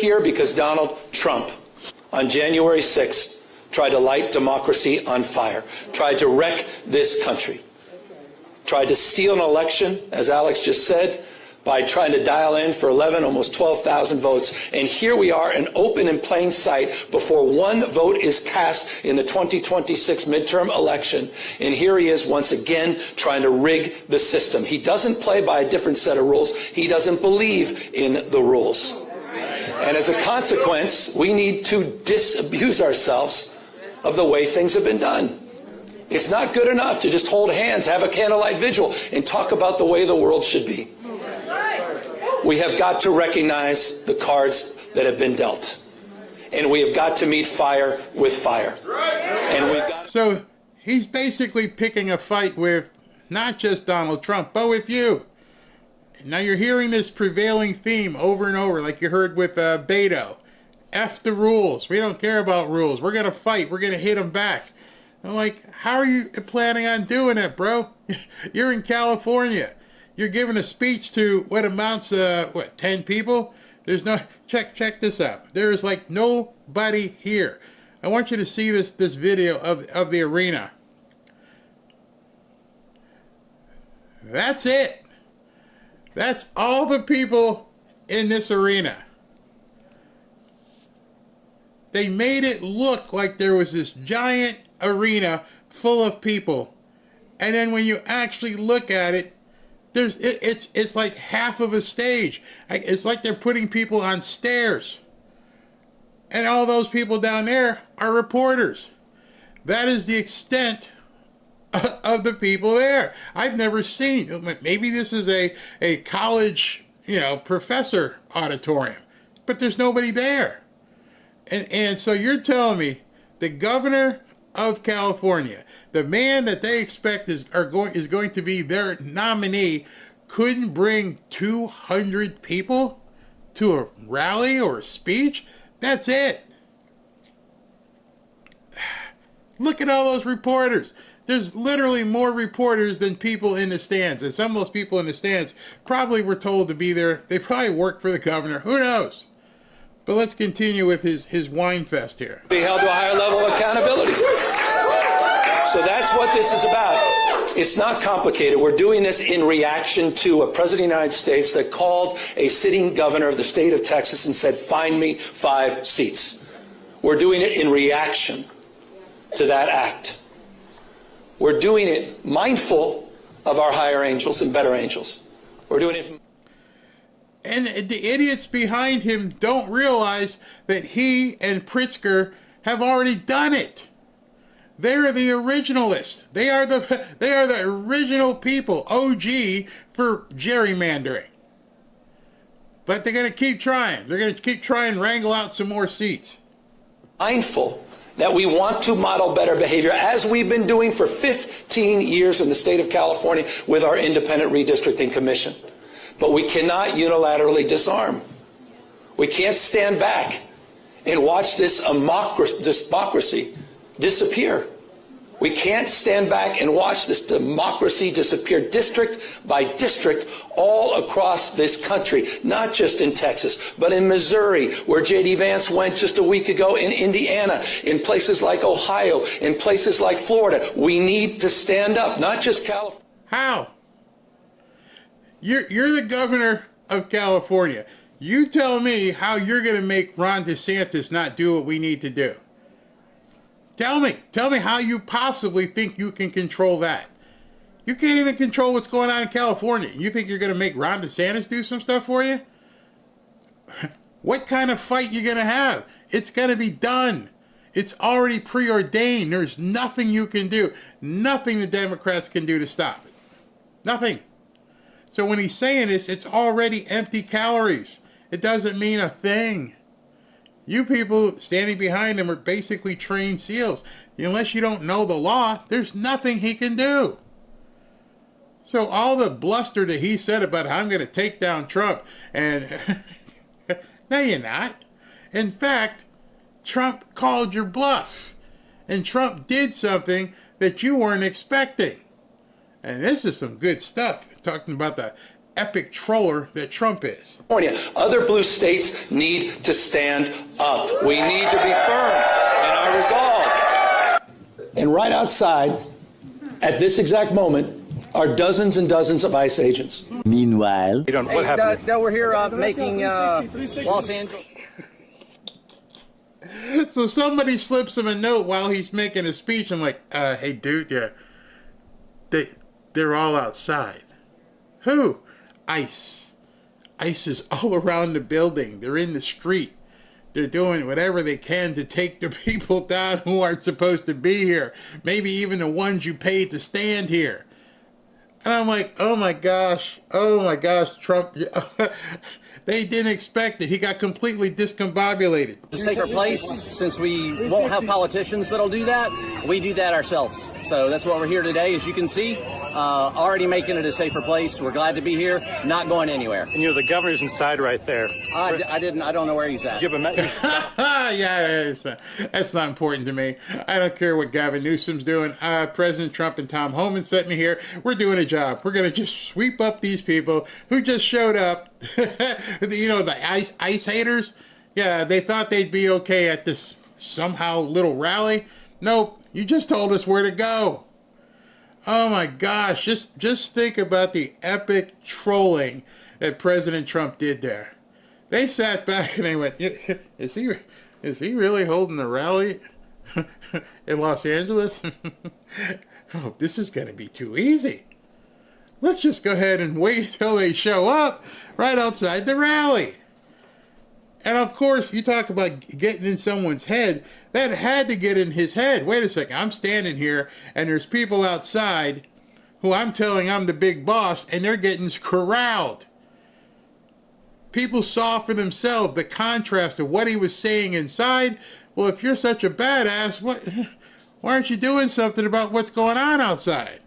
here because Donald Trump, on January 6th, tried to light democracy on fire, tried to wreck this country, tried to steal an election, as Alex just said, by trying to dial in for 11, almost 12,000 votes. And here we are, in open and plain sight, before one vote is cast in the 2026 midterm election. And here he is once again trying to rig the system. He doesn't play by a different set of rules. He doesn't believe in the rules. And as a consequence, we need to disabuse ourselves of the way things have been done. It's not good enough to just hold hands, have a candlelight vigil, and talk about the way the world should be. We have got to recognize the cards that have been dealt. And we have got to meet fire with fire. And we've got So he's basically picking a fight with not just Donald Trump, but with you. Now you're hearing this prevailing theme over and over, like you heard with Beto. F the rules. We don't care about rules. We're going to fight. We're going to hit them back. I'm like, how are you planning on doing it, bro? You're in California. You're giving a speech to what amounts to, 10 people? There's no, check this out. There is like nobody here. I want you to see this video of the arena. That's it. That's all the people in this arena. They made it look like there was this giant arena full of people. And then when you actually look at it, it's like half of a stage. It's like they're putting people on stairs. And all those people down there are reporters. That is the extent of the people there. I've never seen, maybe this is a college, professor auditorium, but there's nobody there. And so you're telling me the governor of California, the man that they expect is going to be their nominee, couldn't bring 200 people to a rally or a speech? That's it. Look at all those reporters. There's literally more reporters than people in the stands. And some of those people in the stands probably were told to be there. They probably worked for the governor. Who knows? But let's continue with his wine fest here. Be held to a higher level of accountability. So that's what this is about. It's not complicated. We're doing this in reaction to a president of the United States that called a sitting governor of the state of Texas and said, find me 5 seats. We're doing it in reaction to that act. We're doing it mindful of our higher angels and better angels. We're doing it. And the idiots behind him don't realize that he and Pritzker have already done it. They're the originalists. They are the original people, OG, for gerrymandering. But they're going to keep trying. They're going to keep trying to wrangle out some more seats. Mindful that we want to model better behavior, as we've been doing for 15 years in the state of California with our independent redistricting commission. But we cannot unilaterally disarm. We can't stand back and watch this democracy disappear. We can't stand back and watch this democracy disappear district by district all across this country, not just in Texas, but in Missouri, where J.D. Vance went just a week ago, in Indiana, in places like Ohio, in places like Florida. We need to stand up, not just California. How? You're the governor of California. You tell me how you're going to make Ron DeSantis not do what we need to do. Tell me how you possibly think you can control that. You can't even control what's going on in California. You think you're going to make Ron DeSantis do some stuff for you? What kind of fight you going to have? It's going to be done. It's already preordained. There's nothing you can do. Nothing the Democrats can do to stop it. Nothing. So when he's saying this, it's already empty calories. It doesn't mean a thing. You people standing behind him are basically trained SEALs. Unless you don't know the law, there's nothing he can do. So all the bluster that he said about how I'm going to take down Trump, and no, you're not. In fact, Trump called your bluff. And Trump did something that you weren't expecting. And this is some good stuff. Talking about the epic troller that Trump is. Other blue states need to stand up. We need to be firm in our resolve. And right outside, at this exact moment, are dozens and dozens of ICE agents. Meanwhile, what happened? We're here making Los Angeles. So somebody slips him a note while he's making a speech. I'm like, hey, dude, yeah, they're all outside. Who? ICE. ICE is all around the building. They're in the street. They're doing whatever they can to take the people down who aren't supposed to be here. Maybe even the ones you paid to stand here. And I'm like, oh my gosh, Trump. They didn't expect it. He got completely discombobulated. A safer place, since we won't have politicians that'll do that, we do that ourselves. So that's what we're here today, as you can see, already making it a safer place. We're glad to be here, not going anywhere. And the governor's inside right there. I don't know where he's at. Yeah, that's not important to me. I don't care what Gavin Newsom's doing. President Trump and Tom Homan sent me here. We're doing a job. We're going to just sweep up these people who just showed up. The ICE haters. Yeah, they thought they'd be okay at this somehow little rally. Nope. You just told us where to go. Oh my gosh, just think about the epic trolling that President Trump did there. They sat back and they went, is he really holding the rally in Los Angeles? Oh, this is going to be too easy. Let's just go ahead and wait till they show up right outside the rally. And of course, you talk about getting in someone's head. That had to get in his head. Wait a second, I'm standing here and there's people outside who I'm telling I'm the big boss and they're getting corralled. People saw for themselves the contrast of what he was saying inside. Well, if you're such a badass, why aren't you doing something about what's going on outside?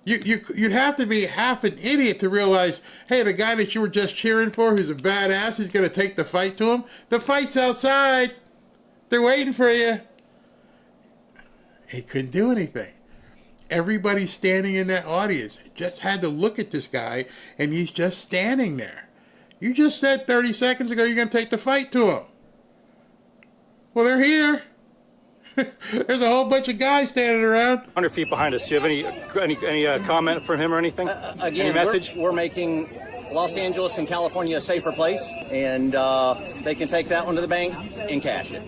You'd have to be half an idiot to realize, hey, the guy that you were just cheering for, who's a badass, he's going to take the fight to him. The fight's outside. They're waiting for you. He couldn't do anything. Everybody standing in that audience just had to look at this guy, and he's just standing there. You just said 30 seconds ago you're going to take the fight to him. Well, they're here. There's a whole bunch of guys standing around. 100 feet behind us. Do you have any comment from him or anything? Again, any message? We're making Los Angeles and California a safer place, and they can take that one to the bank and cash it.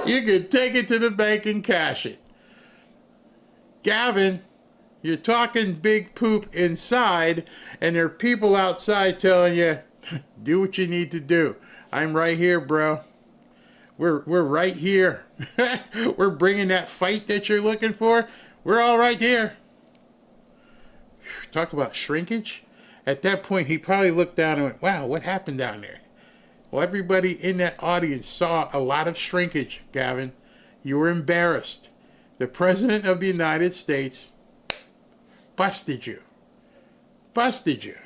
You can take it to the bank and cash it. Gavin, you're talking big poop inside, and there are people outside telling you, do what you need to do. I'm right here, bro. We're right here. We're bringing that fight that you're looking for. We're all right here. Talk about shrinkage. At that point, he probably looked down and went, wow, what happened down there? Well, everybody in that audience saw a lot of shrinkage, Gavin. You were embarrassed. The President of the United States busted you. Busted you.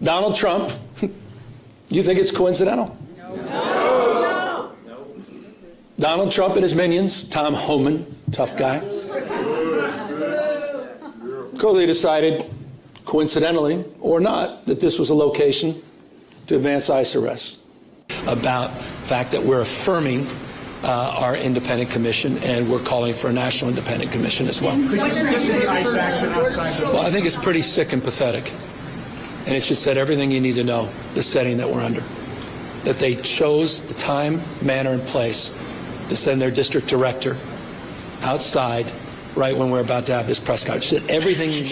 Donald Trump, you think it's coincidental? No. Donald Trump and his minions, Tom Homan, tough guy, clearly decided, coincidentally or not, that this was a location to advance ICE arrests. About the fact that we're affirming our independent commission, and we're calling for a national independent commission as well. Well, I think it's pretty sick and pathetic. And it just said everything you need to know, the setting that we're under. That they chose the time, manner, and place to send their district director outside right when we're about to have this press conference. Said everything you know.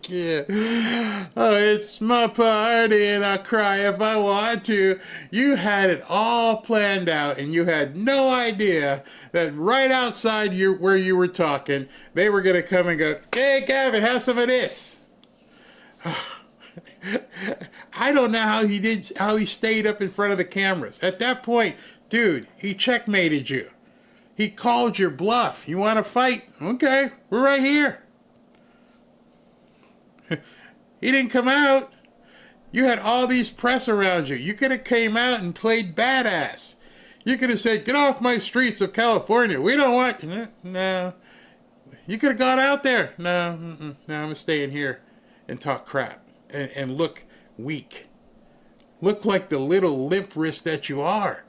Yeah. Oh, it's my party and I cry if I want to. You had it all planned out and you had no idea that right outside where you were talking, they were going to come and go, hey, Gavin, have some of this. I don't know how he stayed up in front of the cameras. At that point, dude, he checkmated you. He called your bluff. You want to fight? Okay, we're right here. He didn't come out. You had all these press around you. You could have came out and played badass. You could have said, get off my streets of California. We don't want... No. You could have gone out there. No, no, I'm staying here and talk crap and look weak. Look like the little limp wrist that you are.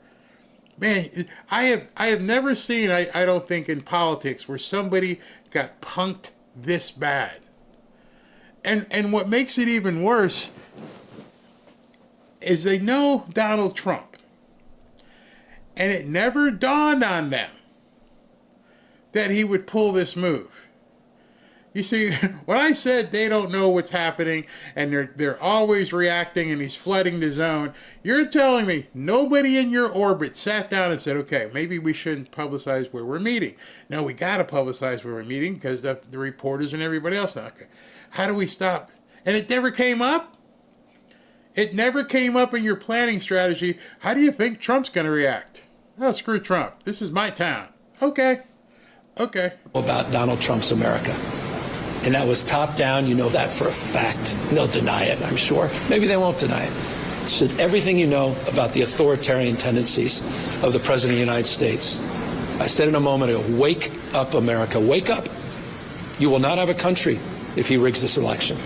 Man, I have never seen, I don't think, in politics where somebody got punked this bad. And what makes it even worse is they know Donald Trump. And it never dawned on them that he would pull this move. You see, when I said they don't know what's happening and they're always reacting and he's flooding the zone, you're telling me nobody in your orbit sat down and said, okay, maybe we shouldn't publicize where we're meeting. No, we got to publicize where we're meeting because the reporters and everybody else. Okay, how do we stop? And it never came up. It never came up in your planning strategy. How do you think Trump's going to react? Oh, screw Trump. This is my town. Okay. About Donald Trump's America. And that was top down. You know that for a fact. They'll deny it, I'm sure. Maybe they won't deny it. So everything you know about the authoritarian tendencies of the President of the United States. I said in a moment ago, wake up, America. Wake up. You will not have a country if he rigs this election.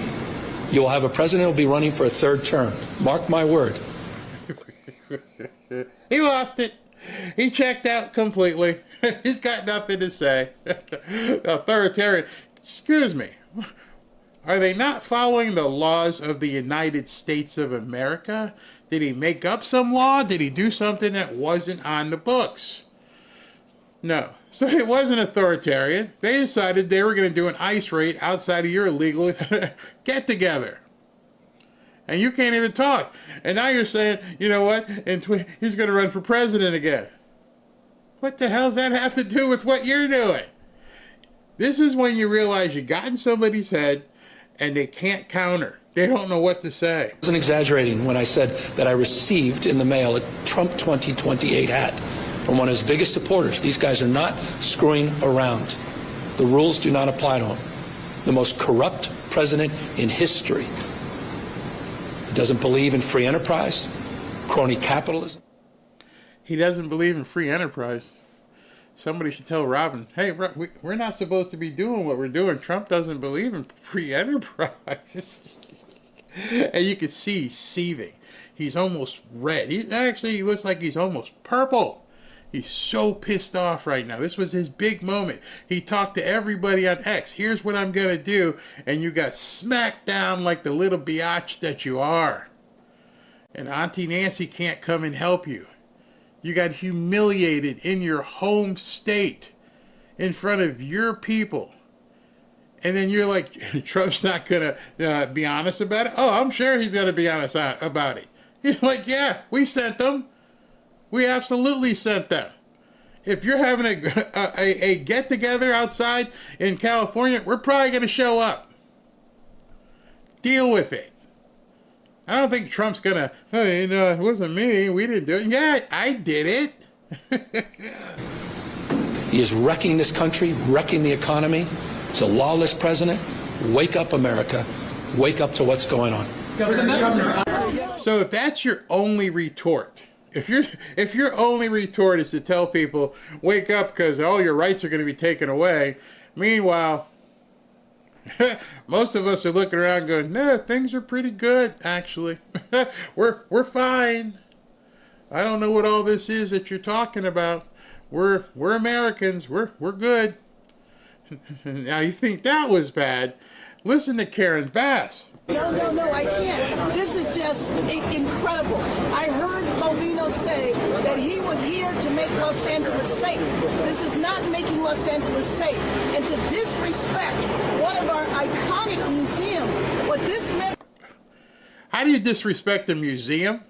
You will have a president who will be running for a third term. Mark my word. He lost it. He checked out completely. He's got nothing to say. Authoritarian. Excuse me. Are they not following the laws of the United States of America? Did he make up some law? Did he do something that wasn't on the books? No. So it wasn't authoritarian. They decided they were going to do an ICE raid outside of your illegal get-together. And you can't even talk. And now you're saying, you know what? He's going to run for president again. What the hell does that have to do with what you're doing? This is when you realize you got in somebody's head and they can't counter. They don't know what to say. I wasn't exaggerating when I said that I received in the mail a Trump 2028 hat from one of his biggest supporters. These guys are not screwing around. The rules do not apply to him. The most corrupt president in history. He doesn't believe in free enterprise, crony capitalism. He doesn't believe in free enterprise. Somebody should tell Robin, hey, we're not supposed to be doing what we're doing. Trump doesn't believe in free enterprise. And you can see he's seething. He's almost red. He looks like he's almost purple. He's so pissed off right now. This was his big moment. He talked to everybody on X. Here's what I'm going to do. And you got smacked down like the little biatch that you are. And Auntie Nancy can't come and help you. You got humiliated in your home state in front of your people. And then you're like, Trump's not going to be honest about it? Oh, I'm sure he's going to be honest about it. He's like, yeah, we sent them. We absolutely sent them. If you're having a get-together outside in California, we're probably going to show up. Deal with it. I don't think Trump's going to, hey, no, it wasn't me. We didn't do it. Yeah, I did it. He is wrecking this country, wrecking the economy. He's a lawless president. Wake up, America. Wake up to what's going on. So if that's your only retort, if your only retort is to tell people, wake up because all your rights are going to be taken away, meanwhile, most of us are looking around going, no, things are pretty good, actually. We're fine. I don't know what all this is that you're talking about. We're Americans. We're good. Now you think that was bad? Listen to Karen Bass. No, I can't. This is just incredible. I heard Movino say that he was here to make Los Angeles safe. This is not making Los Angeles safe. And to disrespect one of our iconic museums, what this meant... How do you disrespect a museum?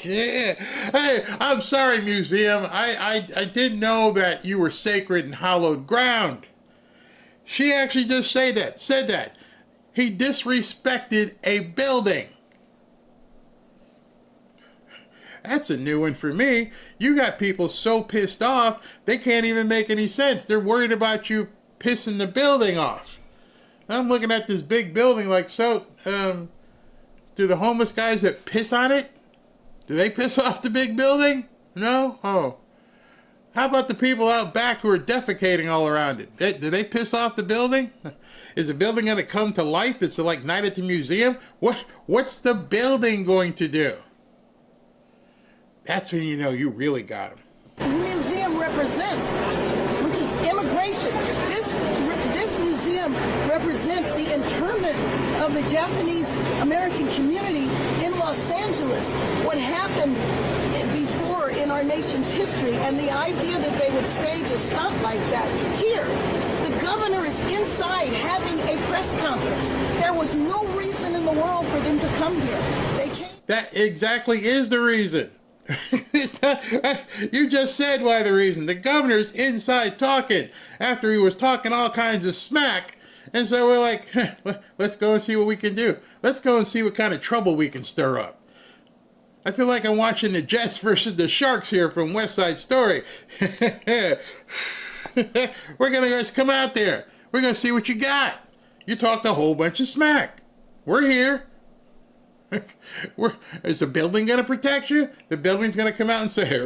Yeah. Hey, I'm sorry, museum. I didn't know that you were sacred and hallowed ground. She actually just said that. He disrespected a building. That's a new one for me. You got people so pissed off, they can't even make any sense. They're worried about you pissing the building off. I'm looking at this big building like, so, do the homeless guys that piss on it, do they piss off the big building? No? Oh. How about the people out back who are defecating all around it? Do they piss off the building? Is the building going to come to life? It's like Night at the Museum? What's the building going to do? That's when you know you really got them. The museum represents, which is immigration. This museum represents the internment of the Japanese American community in Los Angeles. What happened before in our nation's history, and the idea that they would stage a stunt like that here. The governor is inside having a press conference. There was no reason in the world for them to come here. They came. That exactly is the reason. You just said why the reason. The governor's inside talking after he was talking all kinds of smack. And so we're like, let's go and see what we can do. Let's go and see what kind of trouble we can stir up. I feel like I'm watching the Jets versus the Sharks here from West Side Story. We're going to just come out there. We're going to see what you got. You talked a whole bunch of smack. We're here. Is the building going to protect you? The building's going to come out and say, hey,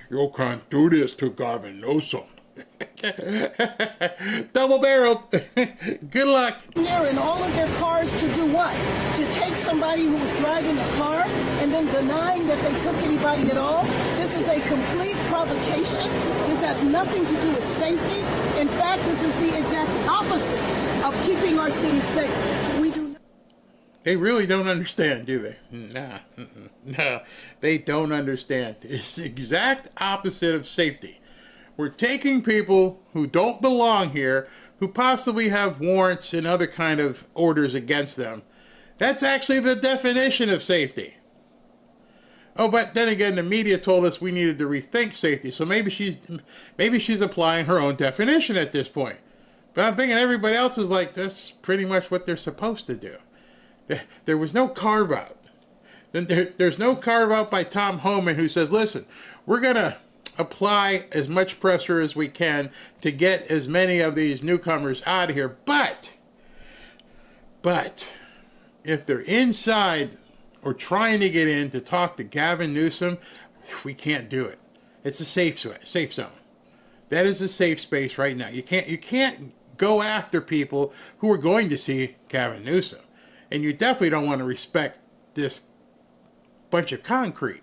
you can't do this to Gavin Newsom. Double barreled. Good luck. Here in all of their cars to do what? To take somebody who was driving a car and then denying that they took anybody at all? This is a complete provocation. This has nothing to do with safety. In fact, this is the exact opposite of keeping our city safe. We do. They really don't understand, do they? No, they don't understand. It's the exact opposite of safety. We're taking people who don't belong here, who possibly have warrants and other kind of orders against them. That's actually the definition of safety. Oh, but then again, the media told us we needed to rethink safety, so maybe she's applying her own definition at this point. But I'm thinking everybody else is like, that's pretty much what they're supposed to do. There was no carve-out. There's no carve-out by Tom Homan who says, listen, we're going to apply as much pressure as we can to get as many of these newcomers out of here. But if they're inside or trying to get in to talk to Gavin Newsom, we can't do it. It's a safe zone. That is a safe space right now. You can't go after people who are going to see Gavin Newsom. And you definitely don't want to respect this bunch of concrete.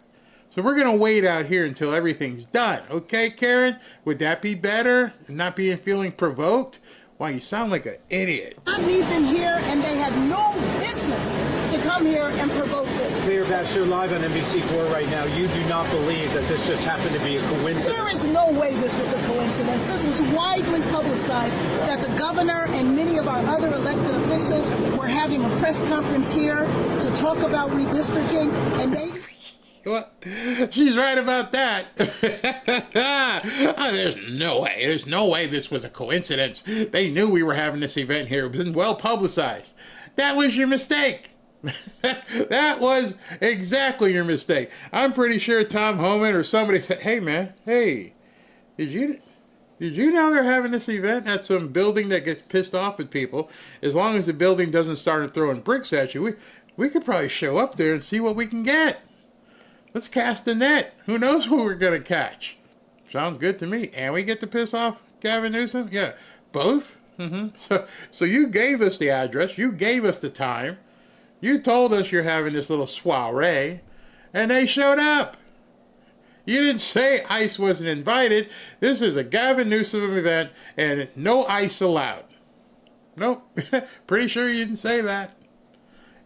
So we're going to wait out here until everything's done. Okay, Karen? Would that be better? Not feeling provoked? Wow, you sound like an idiot. I need them here, and they had no business to come here and provoke this. Lear, you're live on NBC4 right now. You do not believe that this just happened to be a coincidence? There is no way this was a coincidence. This was widely publicized that the governor and many of our other elected officials were having a press conference here to talk about redistricting, and they... Well, she's right about that. There's no way this was a coincidence. They knew we were having this event here. It was well publicized. That was your mistake. That was exactly your mistake. I'm pretty sure Tom Homan or somebody said, hey man, did you know they're having this event at some building that gets pissed off at people? As long as the building doesn't start throwing bricks at you, we could probably show up there and see what we can get. Let's cast a net. Who knows who we're going to catch? Sounds good to me. And we get to piss off Gavin Newsom? Yeah, both? So you gave us the address. You gave us the time. You told us you're having this little soiree. And they showed up. You didn't say ICE wasn't invited. This is a Gavin Newsom event and no ICE allowed. Nope. Pretty sure you didn't say that.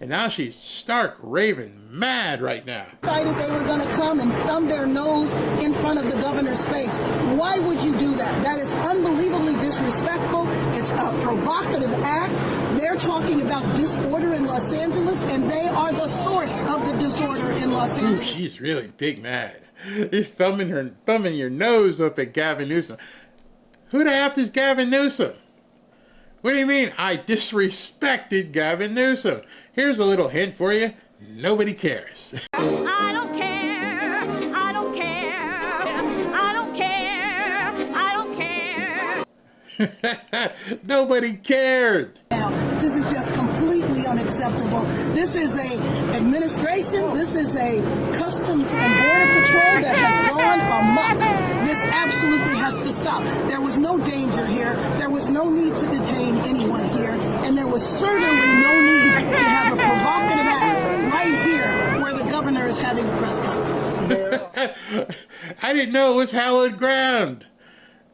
And now she's stark raving mad right now. Decided they were going to come and thumb their nose in front of the governor's face. Why would you do that? That is unbelievably disrespectful. It's a provocative act. They're talking about disorder in Los Angeles, and they are the source of the disorder in Los Angeles. Ooh, she's really big mad. You're thumbing your nose up at Gavin Newsom. Who the F is Gavin Newsom? What do you mean I disrespected Gavin Newsom? Here's a little hint for you. Nobody cares. I don't care. I don't care. I don't care. I don't care. Nobody cared. Now, this is just completely unacceptable. This is a administration, this is a Customs and Border Patrol that has gone amok. This absolutely has to stop. There was no danger here. There was no need to detain anyone here. And there was certainly no need to have a provocative act right here where the governor is having a press conference. I didn't know it was hallowed ground.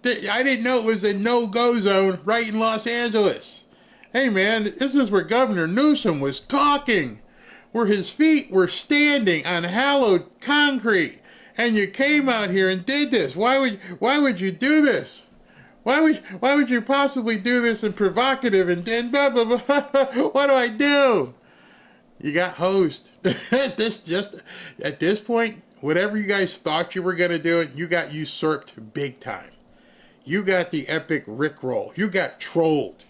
I didn't know it was a no-go zone right in Los Angeles. Hey man, this is where Governor Newsom was talking, where his feet were standing on hallowed concrete. And you came out here and did this. Why would you do this? Why would you possibly do this and provocative and blah blah blah? What do I do? You got hosed. At this point, whatever you guys thought you were gonna do, you got usurped big time. You got the epic Rickroll. You got trolled.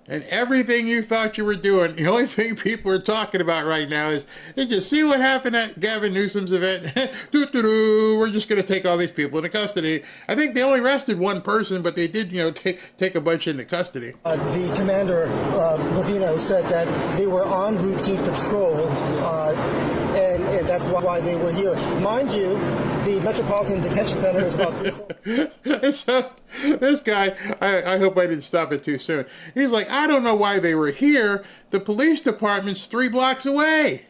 And everything you thought you were doing, the only thing people are talking about right now is, did you see what happened at Gavin Newsom's event? We're just going to take all these people into custody. I think they only arrested one person, but they did, take a bunch into custody. The commander, Lavino, said that they were on routine patrol, and that's why they were here. Mind you, the Metropolitan Detention Center is about 3 So, this guy, I hope I didn't stop it too soon. He's like, I don't know why they were here. The police department's 3 blocks away.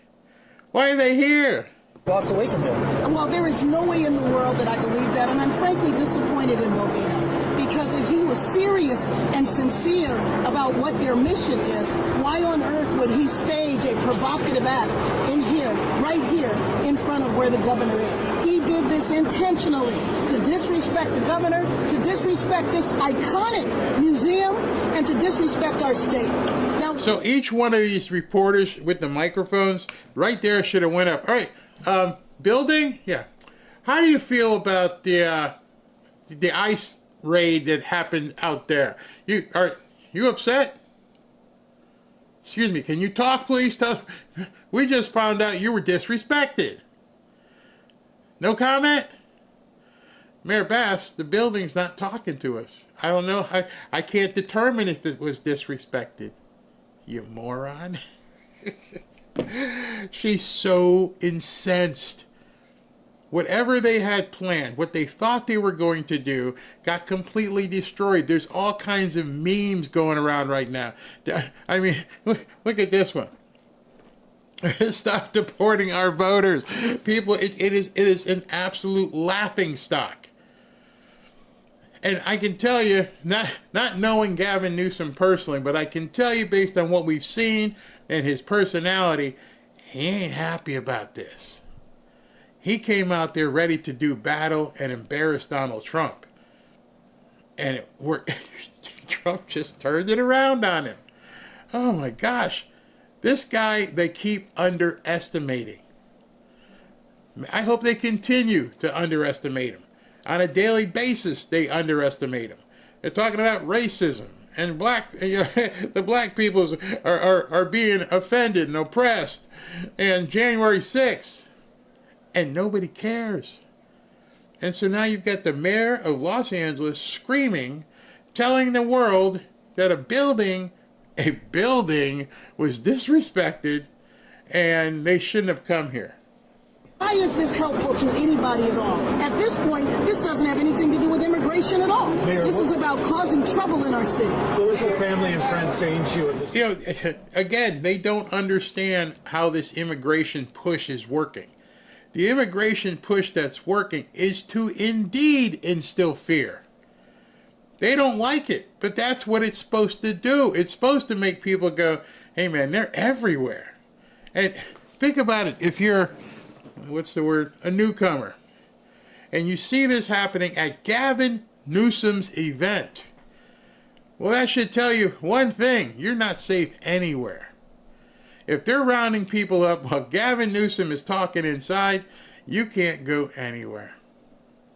Why are they here? blocks away from here. Well, there is no way in the world that I believe that, and I'm frankly disappointed in Movino. Because if he was serious and sincere about what their mission is, why on earth would he stage a provocative act in here, right here, in front of where the governor is? He did this intentionally to disrespect the governor, to disrespect this iconic museum, and to disrespect our state. Now, so each one of these reporters with the microphones right there should have went up. All right, building, yeah. How do you feel about the ICE raid that happened out there? Are you upset? Excuse me, can you talk, please? We just found out you were disrespected. No comment? Mayor Bass, the building's not talking to us. I don't know. I can't determine if it was disrespected. You moron. She's so incensed. Whatever they had planned, what they thought they were going to do, got completely destroyed. There's all kinds of memes going around right now. I mean, look at this one. Stop deporting our voters. People, it is an absolute laughingstock. And I can tell you, not knowing Gavin Newsom personally, but I can tell you based on what we've seen and his personality, he ain't happy about this. He came out there ready to do battle and embarrass Donald Trump. And it worked. Trump just turned it around on him. Oh my gosh. This guy, they keep underestimating. I hope they continue to underestimate him. On a daily basis, they underestimate him. They're talking about racism and the black peoples are being offended and oppressed. And January 6th. And nobody cares. And so now you've got the mayor of Los Angeles screaming, telling the world that a building was disrespected and they shouldn't have come here. why is this helpful to anybody at all? At this point, this doesn't have anything to do with immigration at all. Mayor, this is about causing trouble in our city. What was the family and friends saying to you at this? You know, again, they don't understand how this immigration push is working. The immigration push that's working is to indeed instill fear. They don't like it, but that's what it's supposed to do. It's supposed to make people go, hey man, they're everywhere. And think about it. If you're, what's the word, a newcomer, and you see this happening at Gavin Newsom's event, well, that should tell you one thing. You're not safe anywhere. If they're rounding people up while Gavin Newsom is talking inside, you can't go anywhere.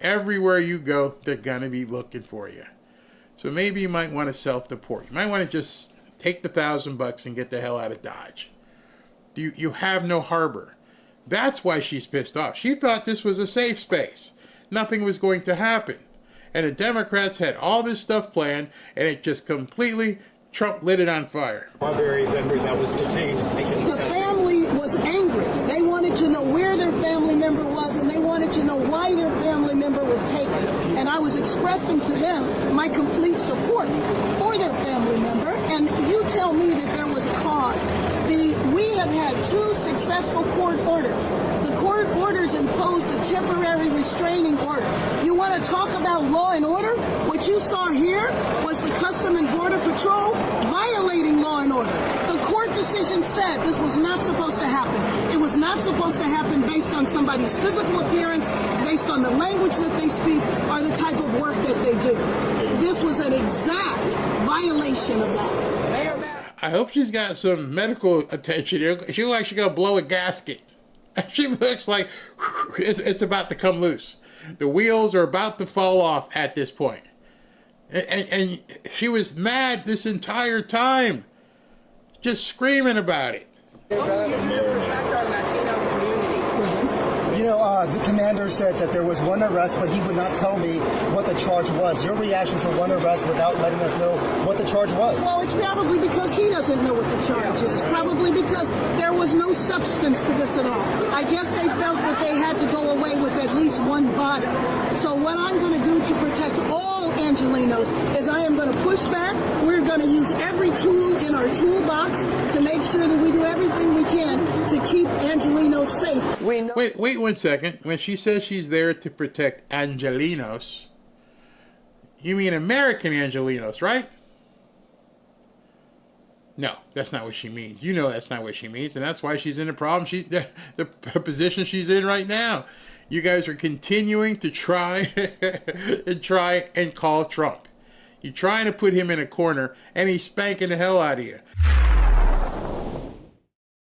Everywhere you go, they're going to be looking for you. So maybe you might want to self-deport. You might want to just take the $1,000 and get the hell out of Dodge. You have no harbor. That's why she's pissed off. She thought this was a safe space. Nothing was going to happen. And the Democrats had all this stuff planned, and it just completely, Trump lit it on fire. Barry that was detained and taken. The expressing to them my complete support for their family member. And you tell me that there was a cause. We have had 2 successful court orders. The court orders imposed a temporary restraining order. You want to talk about law and order? What you saw here was the Custom and Border Patrol violating law and order. The court decision said this was not supposed to happen. It was not supposed to happen based on somebody's physical appearance, based on the language that they speak, or the type of work that they do. This was an exact violation of that. I hope she's got some medical attention here. She looks like she's going to blow a gasket. She looks like it's about to come loose. The wheels are about to fall off at this point. And she was mad this entire time. Just screaming about it. The commander said that there was one arrest, but he would not tell me what the charge was. Your reaction to one arrest without letting us know what the charge was? Well, it's probably because he doesn't know what the charge is. Probably because there was no substance to this at all. I guess they felt that they had to go away with at least one body. So what I'm going to do to protect all Angelenos is I am going to push back. We're going to use every tool in our toolbox to make sure that we do everything we can to keep Angelenos safe. Wait 1 second. When she says she's there to protect Angelenos, you mean American Angelenos, right? No, that's not what she means. You know that's not what she means, and that's why she's in the problem. The position she's in right now. You guys are continuing to try and call Trump. You're trying to put him in a corner, and he's spanking the hell out of you.